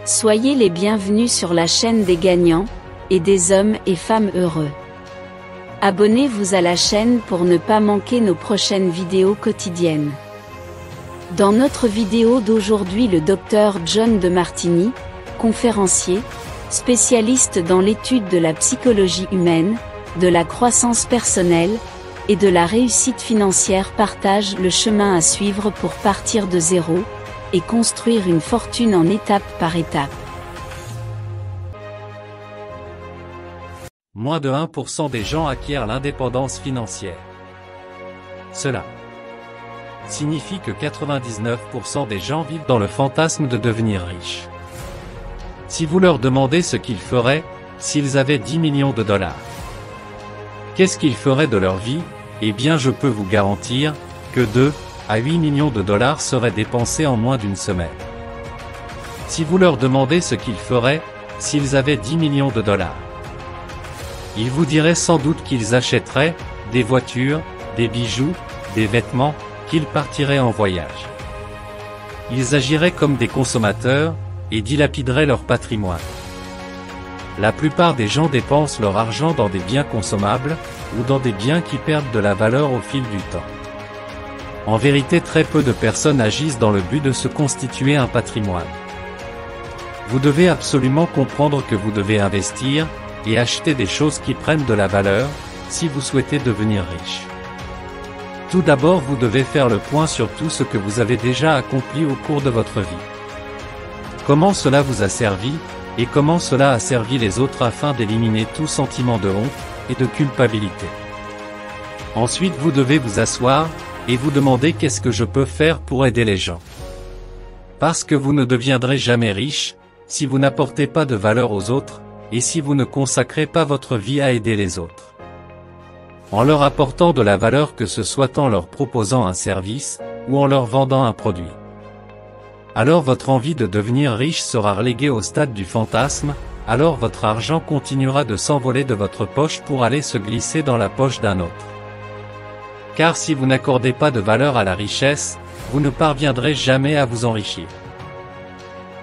Soyez les bienvenus sur la chaîne des gagnants, et des hommes et femmes heureux. Abonnez-vous à la chaîne pour ne pas manquer nos prochaines vidéos quotidiennes. Dans notre vidéo d'aujourd'hui, le Dr John Demartini, conférencier, spécialiste dans l'étude de la psychologie humaine, de la croissance personnelle, et de la réussite financière partage le chemin à suivre pour partir de zéro, et construire une fortune en étape par étape. Moins de 1% des gens acquièrent l'indépendance financière. Cela signifie que 99% des gens vivent dans le fantasme de devenir riches. Si vous leur demandez ce qu'ils feraient, s'ils avaient 10 millions de dollars, qu'est-ce qu'ils feraient de leur vie? Eh bien, je peux vous garantir que 2 à 8 millions de dollars seraient dépensés en moins d'une semaine. Si vous leur demandez ce qu'ils feraient, s'ils avaient 10 millions de dollars, ils vous diraient sans doute qu'ils achèteraient des voitures, des bijoux, des vêtements, qu'ils partiraient en voyage. Ils agiraient comme des consommateurs, et dilapideraient leur patrimoine. La plupart des gens dépensent leur argent dans des biens consommables, ou dans des biens qui perdent de la valeur au fil du temps. En vérité, très peu de personnes agissent dans le but de se constituer un patrimoine. Vous devez absolument comprendre que vous devez investir, et acheter des choses qui prennent de la valeur, si vous souhaitez devenir riche. Tout d'abord, vous devez faire le point sur tout ce que vous avez déjà accompli au cours de votre vie. Comment cela vous a servi, et comment cela a servi les autres afin d'éliminer tout sentiment de honte, et de culpabilité. Ensuite, vous devez vous asseoir, et vous demander qu'est-ce que je peux faire pour aider les gens. Parce que vous ne deviendrez jamais riche, si vous n'apportez pas de valeur aux autres, et si vous ne consacrez pas votre vie à aider les autres. En leur apportant de la valeur, que ce soit en leur proposant un service, ou en leur vendant un produit. Alors votre envie de devenir riche sera reléguée au stade du fantasme, alors votre argent continuera de s'envoler de votre poche pour aller se glisser dans la poche d'un autre. Car si vous n'accordez pas de valeur à la richesse, vous ne parviendrez jamais à vous enrichir.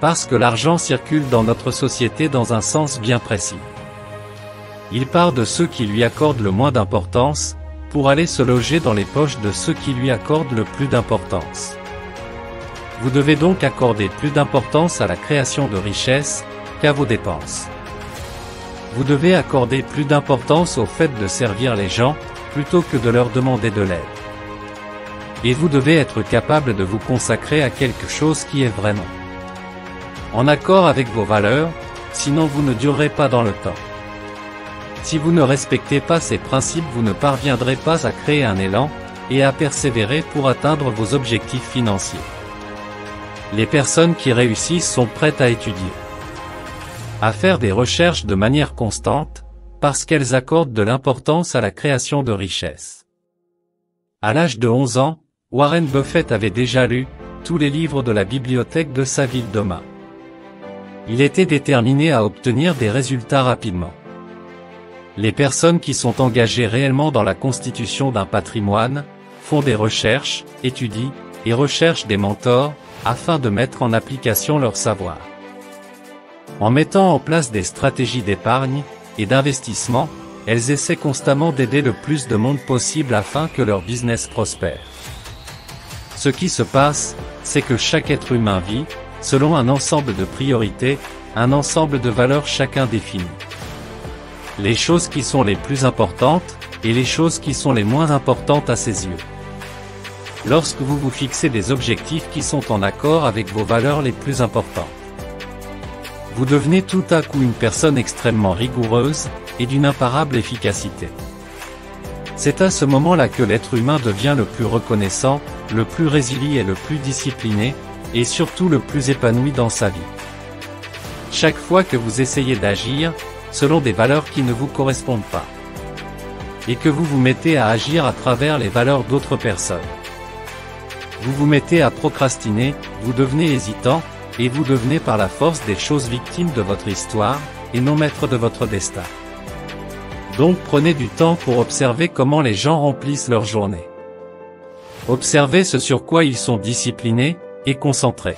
Parce que l'argent circule dans notre société dans un sens bien précis. Il part de ceux qui lui accordent le moins d'importance, pour aller se loger dans les poches de ceux qui lui accordent le plus d'importance. Vous devez donc accorder plus d'importance à la création de richesse, qu'à vos dépenses. Vous devez accorder plus d'importance au fait de servir les gens, plutôt que de leur demander de l'aide. Et vous devez être capable de vous consacrer à quelque chose qui est vraiment en accord avec vos valeurs, sinon vous ne durerez pas dans le temps. Si vous ne respectez pas ces principes, vous ne parviendrez pas à créer un élan, et à persévérer pour atteindre vos objectifs financiers. Les personnes qui réussissent sont prêtes à étudier, à faire des recherches de manière constante, parce qu'elles accordent de l'importance à la création de richesses. À l'âge de 11 ans, Warren Buffett avait déjà lu tous les livres de la bibliothèque de sa ville d'Omaha. Il était déterminé à obtenir des résultats rapidement. Les personnes qui sont engagées réellement dans la constitution d'un patrimoine, font des recherches, étudient, et recherchent des mentors, afin de mettre en application leur savoir. En mettant en place des stratégies d'épargne, et d'investissement, elles essaient constamment d'aider le plus de monde possible afin que leur business prospère. Ce qui se passe, c'est que chaque être humain vit, selon un ensemble de priorités, un ensemble de valeurs chacun défini. Les choses qui sont les plus importantes, et les choses qui sont les moins importantes à ses yeux. Lorsque vous vous fixez des objectifs qui sont en accord avec vos valeurs les plus importantes, vous devenez tout à coup une personne extrêmement rigoureuse, et d'une imparable efficacité. C'est à ce moment-là que l'être humain devient le plus reconnaissant, le plus résilient et le plus discipliné, et surtout le plus épanoui dans sa vie. Chaque fois que vous essayez d'agir, selon des valeurs qui ne vous correspondent pas, et que vous vous mettez à agir à travers les valeurs d'autres personnes, vous vous mettez à procrastiner, vous devenez hésitant, et vous devenez par la force des choses victime de votre histoire, et non maître de votre destin. Donc prenez du temps pour observer comment les gens remplissent leur journée. Observez ce sur quoi ils sont disciplinés, et concentrés.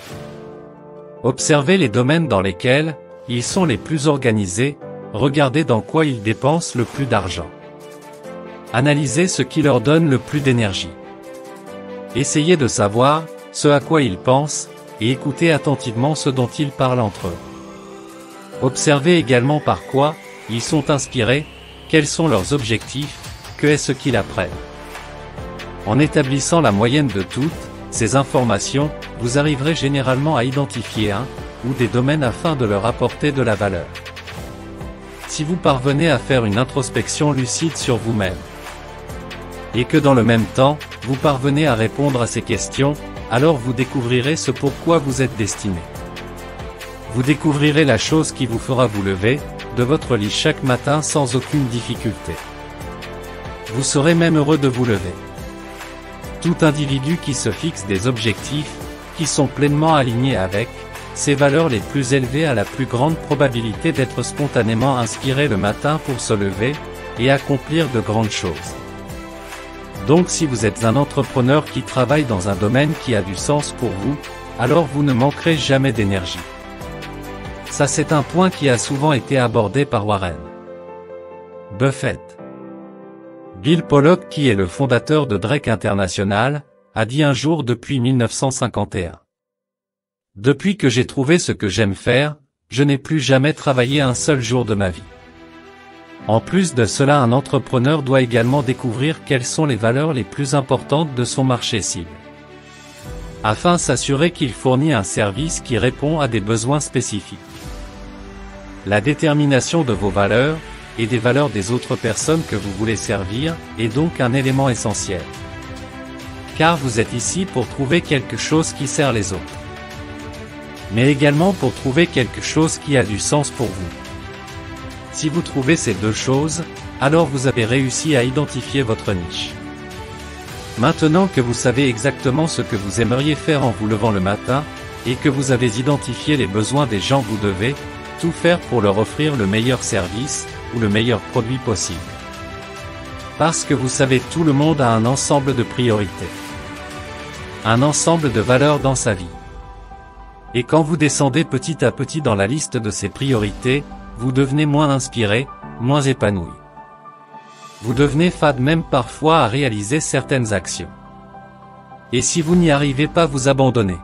Observez les domaines dans lesquels ils sont les plus organisés, regardez dans quoi ils dépensent le plus d'argent. Analysez ce qui leur donne le plus d'énergie. Essayez de savoir ce à quoi ils pensent, et écoutez attentivement ce dont ils parlent entre eux. Observez également par quoi ils sont inspirés, quels sont leurs objectifs, que est-ce qu'ils apprennent. En établissant la moyenne de toutes ces informations, vous arriverez généralement à identifier un ou des domaines afin de leur apporter de la valeur. Si vous parvenez à faire une introspection lucide sur vous-même, et que dans le même temps, vous parvenez à répondre à ces questions, alors vous découvrirez ce pourquoi vous êtes destiné. Vous découvrirez la chose qui vous fera vous lever de votre lit chaque matin sans aucune difficulté. Vous serez même heureux de vous lever. Tout individu qui se fixe des objectifs, qui sont pleinement alignés avec ses valeurs les plus élevées a la plus grande probabilité d'être spontanément inspiré le matin pour se lever et accomplir de grandes choses. Donc si vous êtes un entrepreneur qui travaille dans un domaine qui a du sens pour vous, alors vous ne manquerez jamais d'énergie. Ça c'est un point qui a souvent été abordé par Warren Buffett. Bill Pollock, qui est le fondateur de Drake International, a dit un jour depuis 1951. Depuis que j'ai trouvé ce que j'aime faire, je n'ai plus jamais travaillé un seul jour de ma vie. En plus de cela, un entrepreneur doit également découvrir quelles sont les valeurs les plus importantes de son marché cible, afin de s'assurer qu'il fournit un service qui répond à des besoins spécifiques. La détermination de vos valeurs, et des valeurs des autres personnes que vous voulez servir, est donc un élément essentiel. Car vous êtes ici pour trouver quelque chose qui sert les autres, mais également pour trouver quelque chose qui a du sens pour vous. Si vous trouvez ces deux choses, alors vous avez réussi à identifier votre niche. Maintenant que vous savez exactement ce que vous aimeriez faire en vous levant le matin, et que vous avez identifié les besoins des gens, vous devez tout faire pour leur offrir le meilleur service, ou le meilleur produit possible. Parce que vous savez, tout le monde a un ensemble de priorités, un ensemble de valeurs dans sa vie. Et quand vous descendez petit à petit dans la liste de ces priorités, vous devenez moins inspiré, moins épanoui. Vous devenez fade même parfois à réaliser certaines actions. Et si vous n'y arrivez pas, vous abandonnez.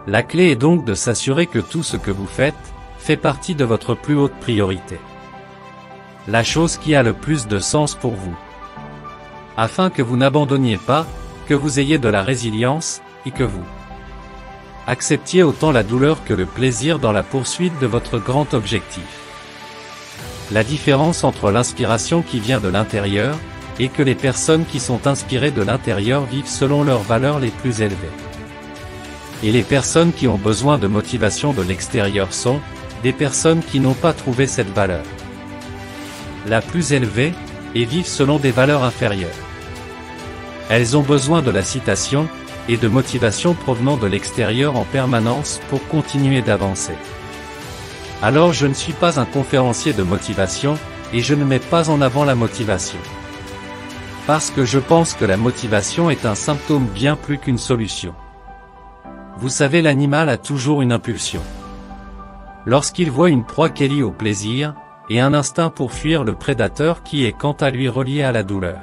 La clé est donc de s'assurer que tout ce que vous faites fait partie de votre plus haute priorité, la chose qui a le plus de sens pour vous, afin que vous n'abandonniez pas, que vous ayez de la résilience, et que vous acceptiez autant la douleur que le plaisir dans la poursuite de votre grand objectif. La différence entre l'inspiration qui vient de l'intérieur, et que les personnes qui sont inspirées de l'intérieur vivent selon leurs valeurs les plus élevées. Et les personnes qui ont besoin de motivation de l'extérieur sont des personnes qui n'ont pas trouvé cette valeur la plus élevée, et vivent selon des valeurs inférieures. Elles ont besoin de la citation, et de motivation provenant de l'extérieur en permanence pour continuer d'avancer. Alors je ne suis pas un conférencier de motivation, et je ne mets pas en avant la motivation. Parce que je pense que la motivation est un symptôme bien plus qu'une solution. Vous savez, l'animal a toujours une impulsion. Lorsqu'il voit une proie qui est liée au plaisir, et un instinct pour fuir le prédateur qui est quant à lui relié à la douleur.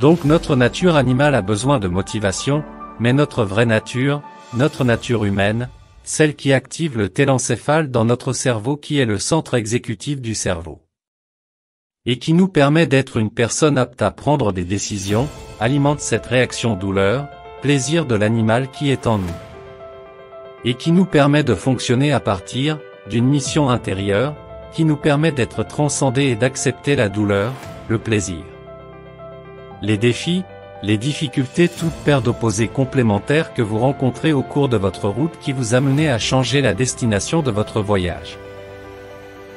Donc notre nature animale a besoin de motivation, mais notre vraie nature, notre nature humaine, celle qui active le télencéphale dans notre cerveau qui est le centre exécutif du cerveau, et qui nous permet d'être une personne apte à prendre des décisions, alimente cette réaction douleur-plaisir de l'animal qui est en nous, et qui nous permet de fonctionner à partir d'une mission intérieure, qui nous permet d'être transcendés et d'accepter la douleur, le plaisir, les défis, les difficultés, toute paire d'opposés complémentaires que vous rencontrez au cours de votre route qui vous amenez à changer la destination de votre voyage.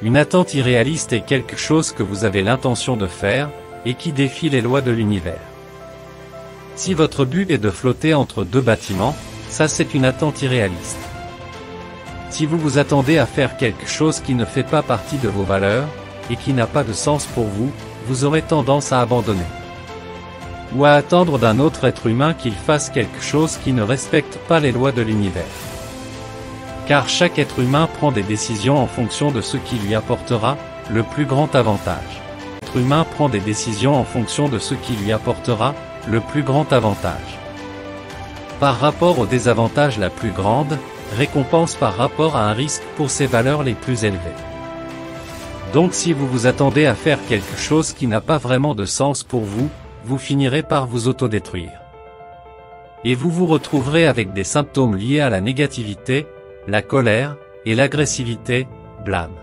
Une attente irréaliste est quelque chose que vous avez l'intention de faire, et qui défie les lois de l'univers. Si votre but est de flotter entre deux bâtiments, ça c'est une attente irréaliste. Si vous vous attendez à faire quelque chose qui ne fait pas partie de vos valeurs, et qui n'a pas de sens pour vous, vous aurez tendance à abandonner. Ou à attendre d'un autre être humain qu'il fasse quelque chose qui ne respecte pas les lois de l'univers. car chaque être humain prend des décisions en fonction de ce qui lui apportera le plus grand avantage. L'être humain prend des décisions en fonction de ce qui lui apportera le plus grand avantage. Par rapport au désavantage la plus grande, récompense par rapport à un risque pour ses valeurs les plus élevées. Donc si vous vous attendez à faire quelque chose qui n'a pas vraiment de sens pour vous, vous finirez par vous autodétruire. Et vous vous retrouverez avec des symptômes liés à la négativité, la colère, et l'agressivité, blâme.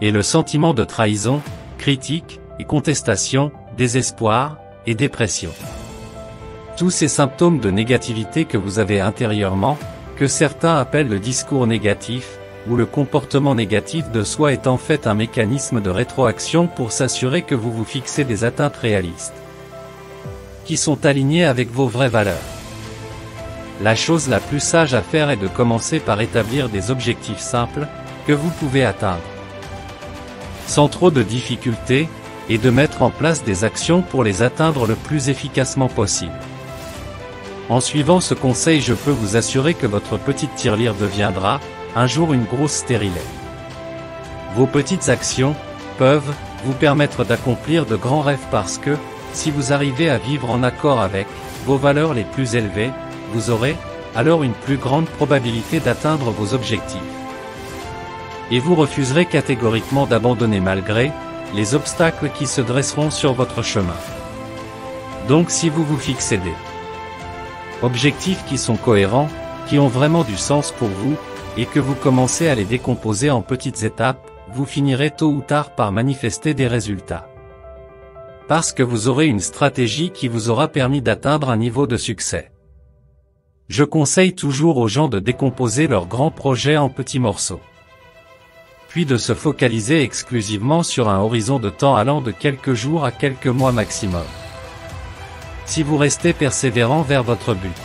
Et le sentiment de trahison, critique, et contestation, désespoir, et dépression. Tous ces symptômes de négativité que vous avez intérieurement, que certains appellent le discours négatif, ou le comportement négatif de soi est en fait un mécanisme de rétroaction pour s'assurer que vous vous fixez des atteintes réalistes, qui sont alignées avec vos vraies valeurs. La chose la plus sage à faire est de commencer par établir des objectifs simples, que vous pouvez atteindre, sans trop de difficultés, et de mettre en place des actions pour les atteindre le plus efficacement possible. En suivant ce conseil, je peux vous assurer que votre petite tirelire deviendra, un jour, une grosse stérilet. Vos petites actions peuvent vous permettre d'accomplir de grands rêves parce que, si vous arrivez à vivre en accord avec vos valeurs les plus élevées, vous aurez alors une plus grande probabilité d'atteindre vos objectifs. Et vous refuserez catégoriquement d'abandonner malgré les obstacles qui se dresseront sur votre chemin. Donc si vous vous fixez des objectifs qui sont cohérents, qui ont vraiment du sens pour vous, et que vous commencez à les décomposer en petites étapes, vous finirez tôt ou tard par manifester des résultats. Parce que vous aurez une stratégie qui vous aura permis d'atteindre un niveau de succès. Je conseille toujours aux gens de décomposer leurs grands projets en petits morceaux, puis de se focaliser exclusivement sur un horizon de temps allant de quelques jours à quelques mois maximum. Si vous restez persévérant vers votre but,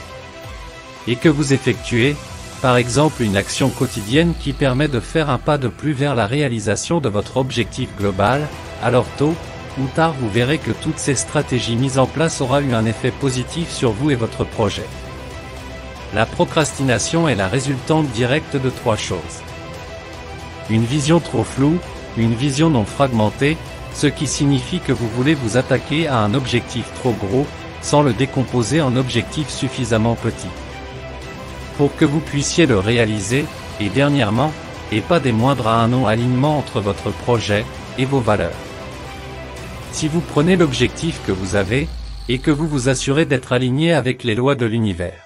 et que vous effectuez, par exemple, une action quotidienne qui permet de faire un pas de plus vers la réalisation de votre objectif global, alors tôt ou tard vous verrez que toutes ces stratégies mises en place auront eu un effet positif sur vous et votre projet. La procrastination est la résultante directe de trois choses. Une vision trop floue, une vision non fragmentée, ce qui signifie que vous voulez vous attaquer à un objectif trop gros, sans le décomposer en objectifs suffisamment petits, pour que vous puissiez le réaliser, et dernièrement, et pas des moindres, à un non-alignement entre votre projet et vos valeurs. Si vous prenez l'objectif que vous avez, et que vous vous assurez d'être aligné avec les lois de l'univers,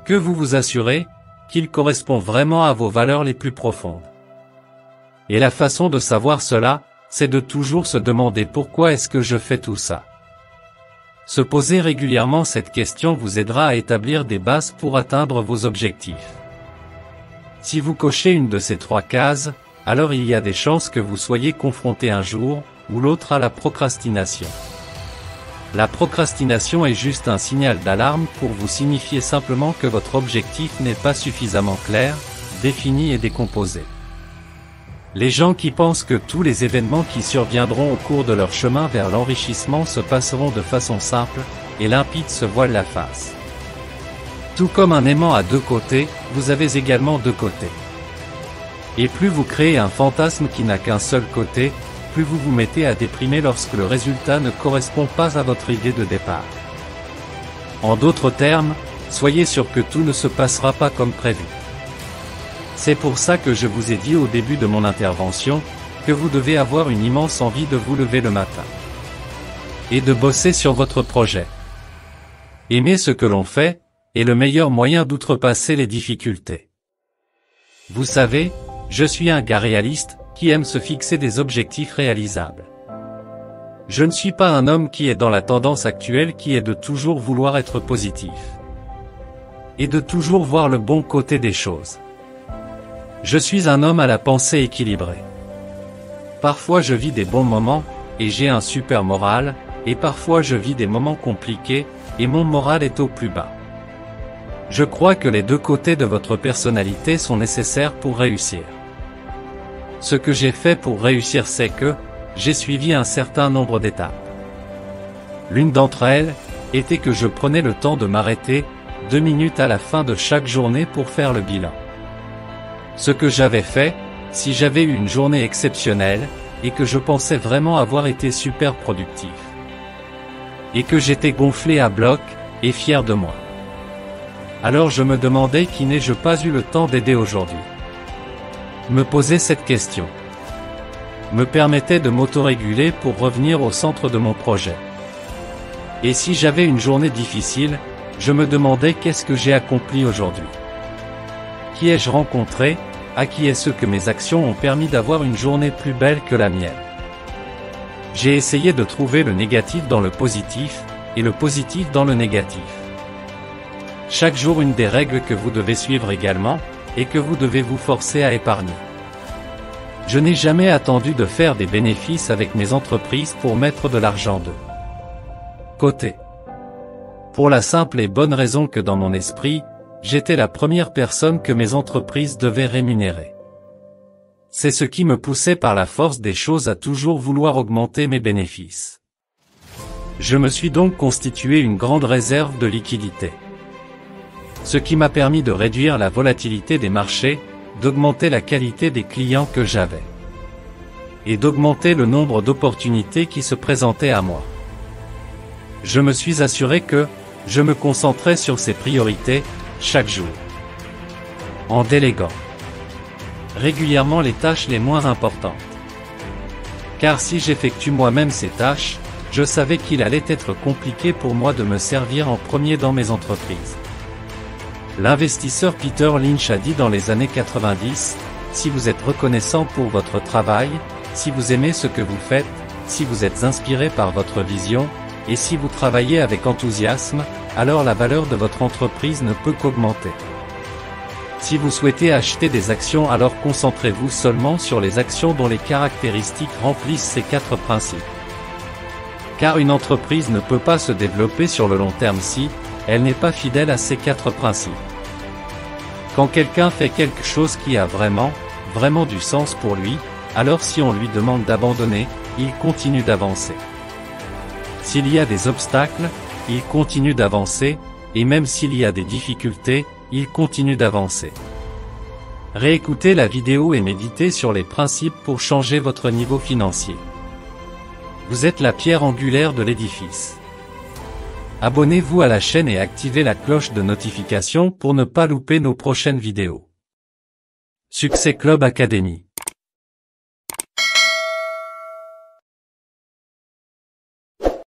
que vous vous assurez qu'il correspond vraiment à vos valeurs les plus profondes. Et la façon de savoir cela, c'est de toujours se demander pourquoi est-ce que je fais tout ça. Se poser régulièrement cette question vous aidera à établir des bases pour atteindre vos objectifs. Si vous cochez une de ces trois cases, alors il y a des chances que vous soyez confronté un jour ou l'autre à la procrastination. La procrastination est juste un signal d'alarme pour vous signifier simplement que votre objectif n'est pas suffisamment clair, défini et décomposé. Les gens qui pensent que tous les événements qui surviendront au cours de leur chemin vers l'enrichissement se passeront de façon simple et limpide se voilent la face. Tout comme un aimant a deux côtés, vous avez également deux côtés. Et plus vous créez un fantasme qui n'a qu'un seul côté, plus vous vous mettez à déprimer lorsque le résultat ne correspond pas à votre idée de départ. En d'autres termes, soyez sûr que tout ne se passera pas comme prévu. C'est pour ça que je vous ai dit au début de mon intervention, que vous devez avoir une immense envie de vous lever le matin et de bosser sur votre projet. Aimer ce que l'on fait est le meilleur moyen d'outrepasser les difficultés. Vous savez, je suis un gars réaliste, qui aime se fixer des objectifs réalisables. Je ne suis pas un homme qui est dans la tendance actuelle qui est de toujours vouloir être positif. Et de toujours voir le bon côté des choses. Je suis un homme à la pensée équilibrée. Parfois je vis des bons moments, et j'ai un super moral, et parfois je vis des moments compliqués, et mon moral est au plus bas. Je crois que les deux côtés de votre personnalité sont nécessaires pour réussir. Ce que j'ai fait pour réussir, c'est que j'ai suivi un certain nombre d'étapes. L'une d'entre elles était que je prenais le temps de m'arrêter 2 minutes à la fin de chaque journée pour faire le bilan. Ce que j'avais fait, si j'avais eu une journée exceptionnelle, et que je pensais vraiment avoir été super productif. Et que j'étais gonflé à bloc, et fier de moi. Alors je me demandais qui n'ai-je pas eu le temps d'aider aujourd'hui. Me poser cette question me permettait de m'autoréguler pour revenir au centre de mon projet. Et si j'avais une journée difficile, je me demandais qu'est-ce que j'ai accompli aujourd'hui. Qui ai-je rencontré, à qui est-ce que mes actions ont permis d'avoir une journée plus belle que la mienne. J'ai essayé de trouver le négatif dans le positif, et le positif dans le négatif. Chaque jour une des règles que vous devez suivre également, et que vous devez vous forcer à épargner. Je n'ai jamais attendu de faire des bénéfices avec mes entreprises pour mettre de l'argent de côté. Pour la simple et bonne raison que dans mon esprit, j'étais la première personne que mes entreprises devaient rémunérer. C'est ce qui me poussait par la force des choses à toujours vouloir augmenter mes bénéfices. Je me suis donc constitué une grande réserve de liquidité. Ce qui m'a permis de réduire la volatilité des marchés, d'augmenter la qualité des clients que j'avais. Et d'augmenter le nombre d'opportunités qui se présentaient à moi. Je me suis assuré que, je me concentrais sur ces priorités, chaque jour. En déléguant régulièrement les tâches les moins importantes. Car si j'effectue moi-même ces tâches, je savais qu'il allait être compliqué pour moi de me servir en premier dans mes entreprises. L'investisseur Peter Lynch a dit dans les années 90, si vous êtes reconnaissant pour votre travail, si vous aimez ce que vous faites, si vous êtes inspiré par votre vision, et si vous travaillez avec enthousiasme, alors la valeur de votre entreprise ne peut qu'augmenter. Si vous souhaitez acheter des actions, alors concentrez-vous seulement sur les actions dont les caractéristiques remplissent ces 4 principes. Car une entreprise ne peut pas se développer sur le long terme si elle n'est pas fidèle à ces 4 principes. Quand quelqu'un fait quelque chose qui a vraiment du sens pour lui, alors si on lui demande d'abandonner, il continue d'avancer. S'il y a des obstacles, il continue d'avancer, et même s'il y a des difficultés, il continue d'avancer. Réécoutez la vidéo et méditez sur les principes pour changer votre niveau financier. Vous êtes la pierre angulaire de l'édifice. Abonnez-vous à la chaîne et activez la cloche de notification pour ne pas louper nos prochaines vidéos. Succès Club Academy.